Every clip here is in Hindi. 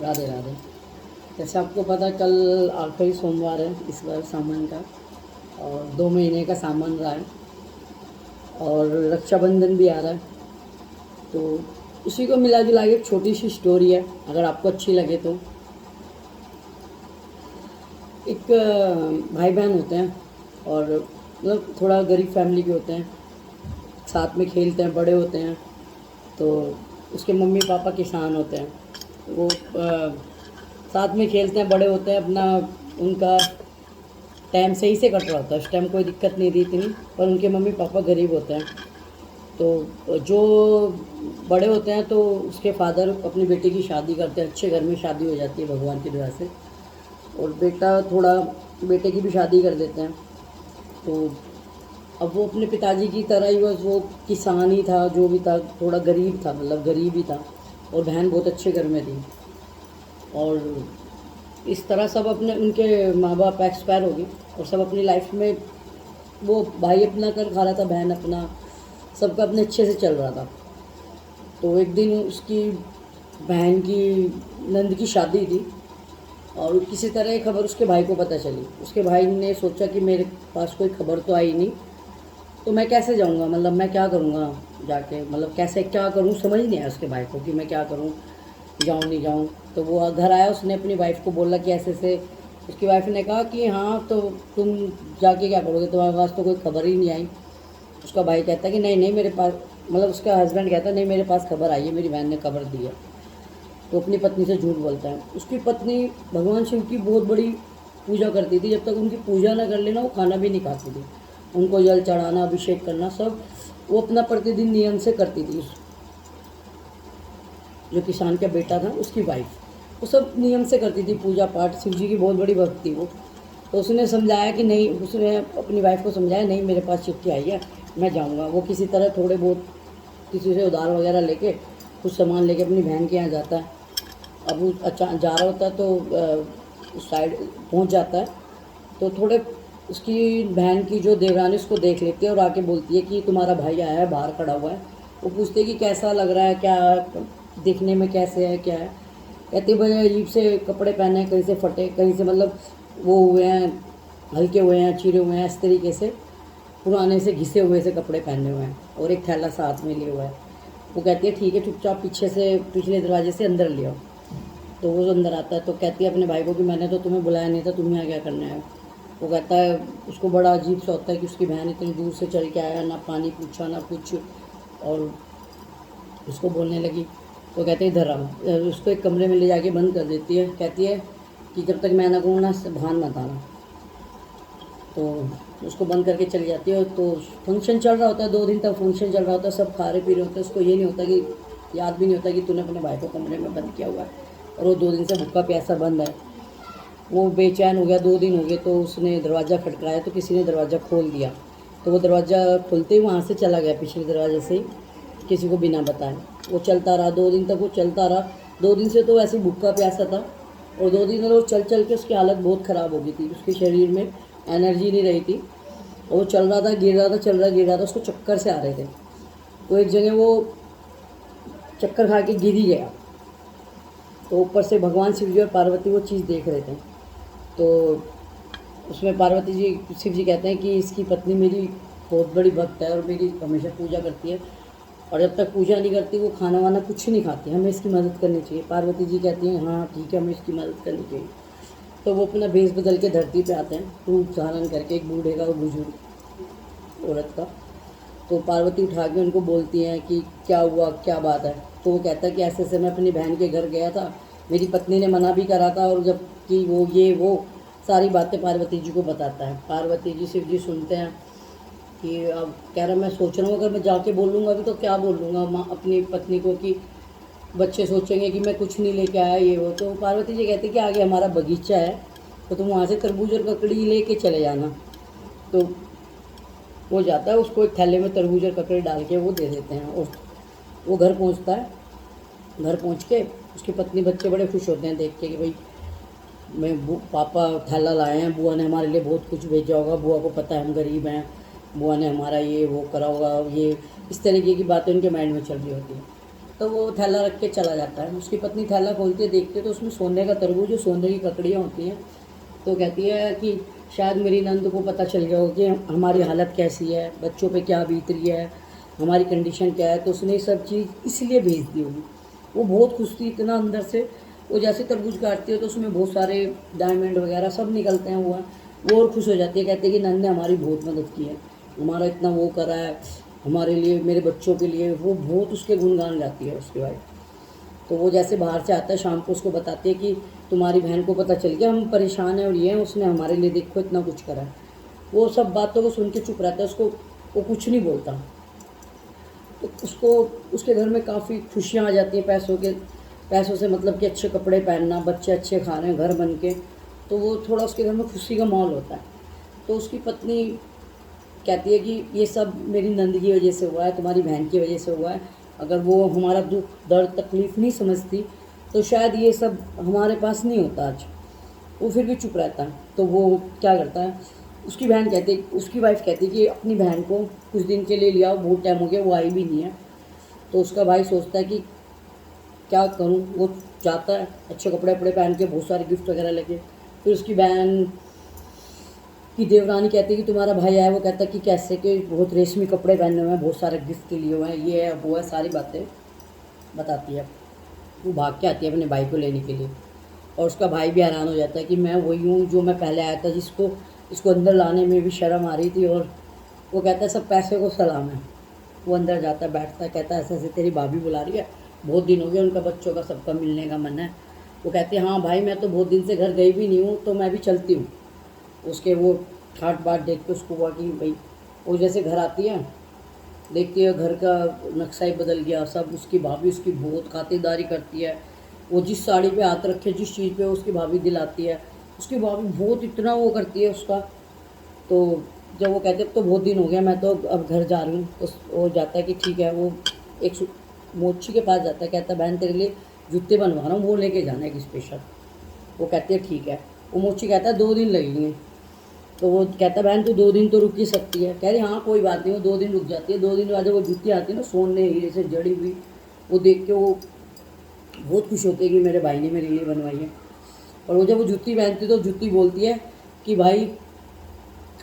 राधे राधे। जैसे आपको पता है, कल आखिरी सोमवार है इस बार सावन का, और 2 महीने का सामान रहा है, और रक्षाबंधन भी आ रहा है। तो उसी को मिला जुला के एक छोटी सी स्टोरी है, अगर आपको अच्छी लगे तो। एक भाई बहन होते हैं, और मतलब थोड़ा गरीब फैमिली के होते हैं, साथ में खेलते हैं, बड़े होते हैं। तो उसके मम्मी पापा किसान होते हैं। वो साथ में खेलते हैं, बड़े होते हैं, अपना उनका टाइम सही से कट रहा होता है। उस टाइम कोई दिक्कत नहीं थी इतनी, पर उनके मम्मी पापा गरीब होते हैं। तो जो बड़े होते हैं तो उसके फादर अपनी बेटी की शादी करते हैं, अच्छे घर में शादी हो जाती है भगवान की दया से, और बेटा थोड़ा बेटे की भी शादी कर देते हैं। तो अब वो अपने पिताजी की तरह ही, बस वो किसान ही था, जो भी था थोड़ा गरीब था, मतलब गरीब ही था, और बहन बहुत अच्छे घर में थी। और इस तरह सब अपने, उनके माँ बाप एक्सपायर हो गए, और सब अपनी लाइफ में, वो भाई अपना कर खा रहा था, बहन अपना, सबका अपने अच्छे से चल रहा था। तो एक दिन उसकी बहन की नंद की शादी थी, और किसी तरह ये खबर उसके भाई को पता चली। उसके भाई ने सोचा कि मेरे पास कोई खबर तो आई नहीं, तो मैं कैसे जाऊंगा, मतलब मैं क्या करूंगा जाके, मतलब कैसे क्या करूं, समझ नहीं आया उसके भाई को कि मैं क्या करूं, जाऊं नहीं जाऊं। तो वो घर आया, उसने अपनी वाइफ को बोला कि ऐसे से। उसकी वाइफ ने कहा कि हाँ, तो तुम जाके क्या करोगे, तुम्हारे पास तो कोई खबर ही नहीं आई। उसका भाई कहता है कि नहीं नहीं, मेरे पास, मतलब उसका हस्बैंड कहता है नहीं, मेरे पास खबर आई है, मेरी बहन ने खबर दी है। तो अपनी पत्नी से झूठ बोलता है। उसकी पत्नी भगवान शिव की बहुत बड़ी पूजा करती थी, जब तक उनकी पूजा ना कर लेना वो खाना भी नहीं खाती थी। उनको जल चढ़ाना, अभिषेक करना, सब वो अपना प्रतिदिन नियम से करती थी। जो किसान का बेटा था, उसकी वाइफ, वो सब नियम से करती थी, पूजा पाठ, शिव जी की बहुत बड़ी भक्त थी वो। तो उसने समझाया कि नहीं, उसने अपनी वाइफ को समझाया, नहीं मेरे पास चिट्ठी आई है, मैं जाऊँगा। वो किसी तरह थोड़े बहुत किसी से उधार वगैरह लेके कुछ सामान लेके अपनी बहन के यहाँ जाता है। अब वो अचानक जा रहा होता है, तो उस साइड पहुँच जाता है। तो थोड़े उसकी बहन की जो देवरानी उसको देख लेती है, और आके बोलती है कि तुम्हारा भाई आया है, बाहर खड़ा हुआ है। वो पूछते हैं कि कैसा लग रहा है, क्या दिखने में कैसे है, क्या है। कहती भाई अजीब से कपड़े पहने हैं, कहीं से फटे, कहीं से मतलब वो हुए हैं, हल्के हुए हैं, चिरे हुए हैं, इस तरीके से पुराने से घिसे हुए से कपड़े पहने हुए हैं, और एक थैला साथ में लिए हुआ है। वो कहती है ठीक है, चुपचाप पीछे से, पिछले दरवाजे से अंदर ले आओ। तो वो अंदर आता है, तो कहती है अपने भाई को कि मैंने तो तुम्हें बुलाया नहीं था, तुम्हें यहाँ क्या करना है। वो कहता है, उसको बड़ा अजीब सा होता है कि उसकी बहन इतनी दूर से चल के आया, ना पानी पूछा ना कुछ, और उसको बोलने लगी। तो कहते हैं इधर आओ। उसको एक कमरे में ले जाके बंद कर देती है, कहती है कि जब तक मैं ना कहूँ ना, भान मत आना। तो उसको बंद करके चली जाती है। तो फंक्शन चल रहा होता है, 2 दिन तक फंक्शन चल रहा होता है, सब खा रहे पी रहे होते हैं। उसको ये नहीं होता कि, याद भी नहीं होता कि तूने अपने भाई को कमरे में बंद किया हुआ है, और वो 2 दिन से भूखा प्यासा बंद है। वो बेचैन हो गया, 2 दिन हो गए, तो उसने दरवाज़ा खटखटाया, तो किसी ने दरवाज़ा खोल दिया। तो वो दरवाज़ा खोलते ही वहाँ से चला गया, पिछले दरवाजे से ही, किसी को बिना बताए। वो चलता रहा, 2 दिन तक वो चलता रहा। 2 दिन से तो वैसे ही भूखा प्यासा था, और 2 दिन में वो चल चल के उसकी हालत बहुत ख़राब हो गई थी, उसके शरीर में एनर्जी नहीं रही थी। और वो चल रहा था, गिर रहा था, चल रहा गिर रहा था, उसको चक्कर से आ रहे थे। तो एक जगह वो चक्कर खा के गिर ही गया। तो ऊपर से भगवान शिव जी और पार्वती वो चीज़ देख रहे थे। तो उसमें पार्वती जी, शिव जी कहते हैं कि इसकी पत्नी मेरी बहुत बड़ी भक्त है, और मेरी हमेशा पूजा करती है, और जब तक पूजा नहीं करती वो खाना वाना कुछ नहीं खाती, हमें इसकी मदद करनी चाहिए। पार्वती जी कहती हैं हाँ ठीक है, हमें इसकी मदद करनी चाहिए। तो वो अपना भेष बदल के धरती पे आते हैं, रूप धारण करके, एक बूढ़े का और बुजुर्ग औरत का। तो पार्वती उठा के उनको बोलती हैं कि क्या हुआ, क्या बात है। तो वो कहता है कि ऐसे ऐसे मैं अपनी बहन के घर गया था, मेरी पत्नी ने मना भी करा था, और जब कि वो ये वो सारी बातें पार्वती जी को बताता है। पार्वती जी, शिव जी सुनते हैं कि अब कह रहा मैं सोच रहा हूँ अगर मैं जाके बोलूँगा अभी तो क्या बोलूँगा माँ अपनी पत्नी को, कि बच्चे सोचेंगे कि मैं कुछ नहीं लेके आया ये वो। तो पार्वती जी कहती कि आगे हमारा बगीचा है, तो तुम वहाँ से तरबूज और ककड़ी लेके चले जाना। तो वो जाता है, उसको एक थैले में तरबूज और ककड़ी डाल के वो दे देते हैं, और वो घर पहुँचता है। घर पहुँच के उसकी पत्नी बच्चे बड़े खुश होते हैं देख के कि भाई पापा थैला लाए हैं, बुआ ने हमारे लिए बहुत कुछ भेजा होगा, बुआ को पता है हम गरीब हैं, बुआ ने हमारा ये वो करा होगा, ये इस तरीके की बातें उनके माइंड में चल रही होती है। तो वो थैला रख के चला जाता है। उसकी पत्नी थैला खोलती है, देखती है तो उसमें सोने का तरबूज, जो सोने की ककड़ियाँ होती हैं। तो कहती है कि शायद मेरी नंद को पता चल गया हो कि हमारी हालत कैसी है, बच्चों पे क्या बीत रही है, हमारी कंडीशन क्या है, तो उसने सब चीज़ इसलिए भेज दी होगी। वो बहुत खुश थी इतना अंदर से। वो जैसे तरबूज काटती है तो उसमें बहुत सारे डायमंड वगैरह सब निकलते हैं। वो और खुश हो जाती है, कहती है कि नंद ने हमारी बहुत मदद की है, हमारा इतना वो करा है हमारे लिए, मेरे बच्चों के लिए। वो बहुत उसके गुणगान गाती है उसकी वाइफ। तो वो जैसे बाहर से आता है शाम को, उसको बताती है कि तुम्हारी बहन को पता चल गया, हम परेशान हैं और ये हैं, उसने हमारे लिए देखो इतना कुछ करा है। वो सब बातों को सुन के चुप रहता है, उसको वो कुछ नहीं बोलता। तो उसको उसके घर में काफ़ी खुशियाँ आ जाती हैं पैसों से, मतलब कि अच्छे कपड़े पहनना, बच्चे अच्छे खा रहे हैं, घर बन के। तो वो थोड़ा उसके घर में खुशी का माहौल होता है। तो उसकी पत्नी कहती है कि ये सब मेरी नंद की वजह से हुआ है, तुम्हारी बहन की वजह से हुआ है। अगर वो हमारा दुख दर्द तकलीफ़ नहीं समझती तो शायद ये सब हमारे पास नहीं होता आज। वो फिर भी चुप रहता है। तो वो क्या करता है, उसकी वाइफ कहती है कि अपनी बहन को कुछ दिन के लिए ले आओ, बहुत टाइम हो गया वो आई भी नहीं है। तो उसका भाई सोचता है कि क्या करूं। वो जाता है अच्छे कपड़े वपड़े पहन के, बहुत सारे गिफ्ट वगैरह लेके। फिर उसकी बहन की देवरानी कहती है कि तुम्हारा भाई आया। वो कहता है कि कैसे, कि बहुत रेशमी कपड़े पहने हुए हैं, बहुत सारे गिफ्ट लिए हुए हैं, ये है वो है, सारी बातें बताती है। वो भाग के आती है अपने भाई को लेने के लिए, और उसका भाई भी हैरान हो जाता है कि मैं वही हूँ जो मैं पहले आया था, इसको अंदर लाने में भी शर्म आ रही थी। और वो कहता है सब पैसे को सलाम है। वो अंदर जाता है, बैठता है, कहता है ऐसे ऐसे तेरी भाभी बुला रही है, बहुत दिन हो गए उनका बच्चों का सबका मिलने का मन है। वो कहती है हाँ भाई, मैं तो बहुत दिन से घर गई भी नहीं हूँ, तो मैं भी चलती हूँ। उसके वो ठाट बाट देख के उसको हुआ कि भाई, वो जैसे घर आती है, देखती है घर का नक्शा ही बदल गया सब। उसकी भाभी उसकी बहुत खातिरदारी करती है। वो जिस साड़ी पे हाथ रखे, जिस चीज़ पे उसकी भाभी दिलाती है, उसकी भाभी बहुत इतना वो करती है उसका। तो जब वो कहते अब तो बहुत दिन हो गया, मैं तो अब घर जा रही हूँ, तो वो जाता है कि ठीक है। वो एक मोची के पास जाता है, कहता है बहन तेरे लिए जूते बनवा रहा हूँ, वो लेके जाना है स्पेशल। वो कहती है ठीक है। वो मोची कहता है 2 दिन लगेंगे। तो वो कहता है बहन तू 2 दिन तो रुक ही सकती है। कह रही हाँ कोई बात नहीं। वो 2 दिन रुक जाती है। 2 दिन बाद जब वो जूती आती है ना, सोने हीरे से जड़ी हुई, वो देख के वो बहुत खुश होती है कि मेरे भाई ने मेरे लिए बनवाई है। और वो जब वो जूती पहनती है तो जूती बोलती है कि भाई,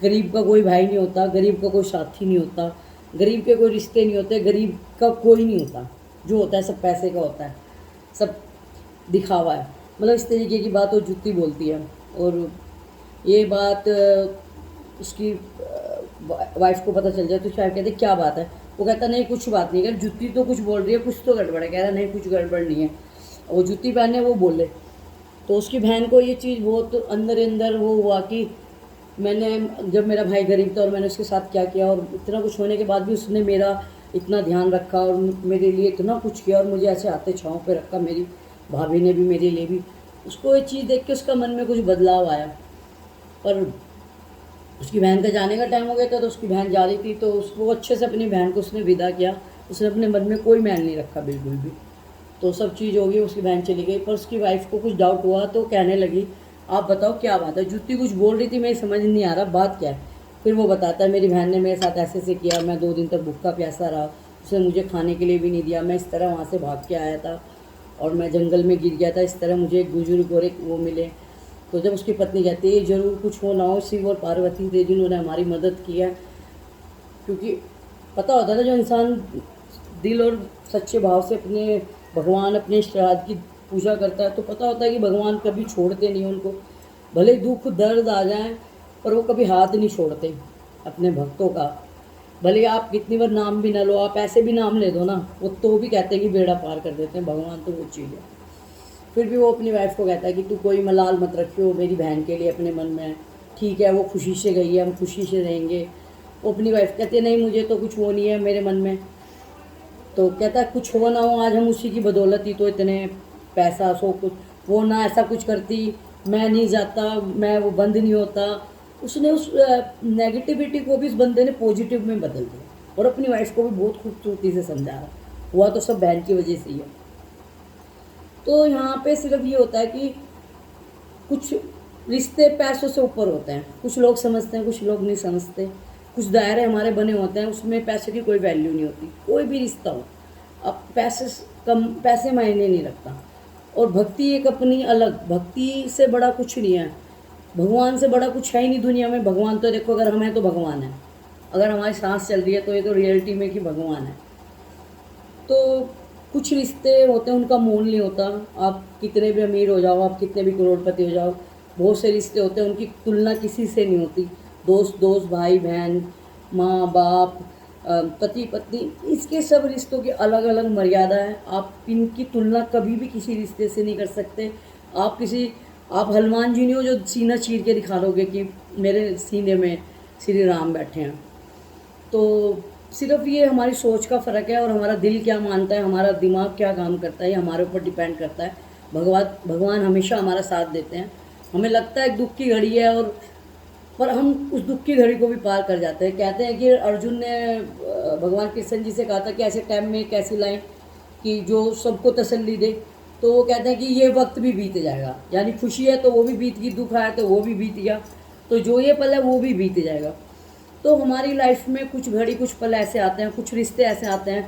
गरीब का कोई भाई नहीं होता, गरीब का कोई साथी नहीं होता, गरीब के कोई रिश्ते नहीं होते, गरीब का कोई नहीं होता, जो होता है सब पैसे का होता है, सब दिखावा है। मतलब इस तरीके की बात वो जूती बोलती है। और ये बात उसकी वाइफ को पता चल जाए तो शायद कहते क्या बात है। वो कहता नहीं कुछ बात नहीं, अगर जूती तो कुछ बोल रही है, कुछ तो गड़बड़ है। कह रहा नहीं कुछ गड़बड़ नहीं है, वो जूती पहने वो बोले। तो उसकी बहन को ये चीज़ बहुत अंदर अंदर वो हुआ कि मैंने, जब मेरा भाई गरीब था और मैंने उसके साथ क्या किया, और इतना कुछ होने के बाद भी उसने मेरा इतना ध्यान रखा और मेरे लिए इतना कुछ किया, और मुझे ऐसे हाथे छाँव पे रखा। मेरी भाभी ने भी मेरे लिए भी। उसको ये चीज़ देख के उसका मन में कुछ बदलाव आया। पर उसकी बहन का जाने का टाइम हो गया था, तो उसकी बहन जा रही थी, तो उसको अच्छे से अपनी बहन को उसने विदा किया। उसने अपने मन में कोई मैल नहीं रखा बिल्कुल भी। तो सब चीज़ होगी, उसकी बहन चली गई। पर उसकी वाइफ को कुछ डाउट हुआ, तो कहने लगी आप बताओ क्या बात है। जूती कुछ बोल रही थी, मेरी समझ नहीं आ रहा बात क्या है। फिर वो बताता है मेरी बहन ने मेरे साथ ऐसे ऐसे किया, मैं 2 दिन तक भूखा प्यासा रहा, उसने मुझे खाने के लिए भी नहीं दिया, मैं इस तरह वहाँ से भाग के आया था और मैं जंगल में गिर गया था, इस तरह मुझे एक बुजुर्ग और एक वो मिले। तो जब उसकी पत्नी कहती है ज़रूर कुछ हो ना हो, शिव और पार्वती थे जिन्होंने हमारी मदद की है। क्योंकि पता होता है ना, जो इंसान दिल और सच्चे भाव से अपने भगवान, अपने श्राद्ध की पूजा करता है, तो पता होता है कि भगवान कभी छोड़ते नहीं उनको। भले दुख दर्द आ जाए, पर वो कभी हाथ नहीं छोड़ते अपने भक्तों का। भले आप कितनी बार नाम भी ना लो, आप ऐसे भी नाम ले दो ना, वो तो भी कहते हैं कि बेड़ा पार कर देते हैं। भगवान तो वो चीज़ है। फिर भी वो अपनी वाइफ को कहता है कि तू कोई मलाल मत रखियो मेरी बहन के लिए अपने मन में, ठीक है वो खुशी से गई है, हम खुशी से रहेंगे। वो अपनी वाइफ कहती है नहीं मुझे तो कुछ वो नहीं है मेरे मन में। तो कहता है कुछ हो ना हो, आज हम उसी की बदौलत ही तो इतने पैसा सो कुछ, वो ना ऐसा कुछ करती, मैं नहीं जाता, मैं वो बंद नहीं होता। उसने उस नेगेटिविटी को भी उस बंदे ने पॉजिटिव में बदल दिया, और अपनी वाइफ को भी बहुत खूबसूरती से समझाया। हुआ तो सब बहन की वजह से ही है। तो यहाँ पे सिर्फ ये होता है कि कुछ रिश्ते पैसों से ऊपर होते हैं, कुछ लोग समझते हैं, कुछ लोग नहीं समझते। कुछ दायरे हमारे बने होते हैं, उसमें पैसे की कोई वैल्यू नहीं होती। कोई भी रिश्ता हो, अब कम पैसे मायने नहीं रखता। और भक्ति एक अपनी अलग, भक्ति से बड़ा कुछ नहीं है, भगवान से बड़ा कुछ है ही नहीं दुनिया में। भगवान तो देखो, अगर हम हैं तो भगवान है, अगर हमारी सांस चल रही है तो ये तो रियलिटी में कि भगवान है। तो कुछ रिश्ते होते हैं उनका मोल नहीं होता, आप कितने भी अमीर हो जाओ, आप कितने भी करोड़पति हो जाओ, बहुत से रिश्ते होते हैं उनकी तुलना किसी से नहीं होती। दोस्त दोस्त, भाई बहन, माँ बाप, पति पत्नी, इसके सब रिश्तों की अलग अलग मर्यादा है। आप इनकी तुलना कभी भी किसी रिश्ते से नहीं कर सकते। आप हनुमान जी नहीं हो जो सीना चीर के दिखा दोगे कि मेरे सीने में श्री राम बैठे हैं। तो सिर्फ ये हमारी सोच का फ़र्क है, और हमारा दिल क्या मानता है, हमारा दिमाग क्या काम करता है, ये हमारे ऊपर डिपेंड करता है। भगवान हमेशा हमारा साथ देते हैं। हमें लगता है एक दुख की घड़ी है, और पर हम उस दुख की घड़ी को भी पार कर जाते हैं। कहते हैं कि अर्जुन ने भगवान कृष्ण जी से कहा था कि ऐसे टाइम में कैसी लाएं कि जो सबको तसल्ली दे। तो वो कहते हैं कि ये वक्त भी बीत जाएगा, यानी खुशी है तो वो भी बीत गई, दुख आया तो वो भी बीत गया, तो जो ये पल है वो भी बीत जाएगा। तो हमारी लाइफ में कुछ घड़ी, कुछ पल ऐसे आते हैं, कुछ रिश्ते ऐसे आते हैं,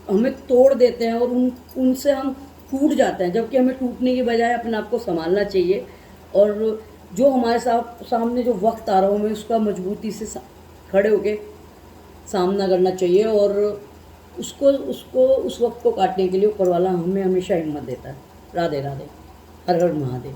हमें तोड़ देते हैं, और उनसे हम टूट जाते हैं। जबकि हमें टूटने की बजाय अपने आप को संभालना चाहिए, और जो हमारे सामने जो वक्त आ रहा हो, हमें उसका मजबूती से खड़े होके सामना करना चाहिए, और उसको उस वक्त को काटने के लिए ऊपर वाला हमें हमेशा हिम्मत देता है। राधे राधे, हर हर महादेव।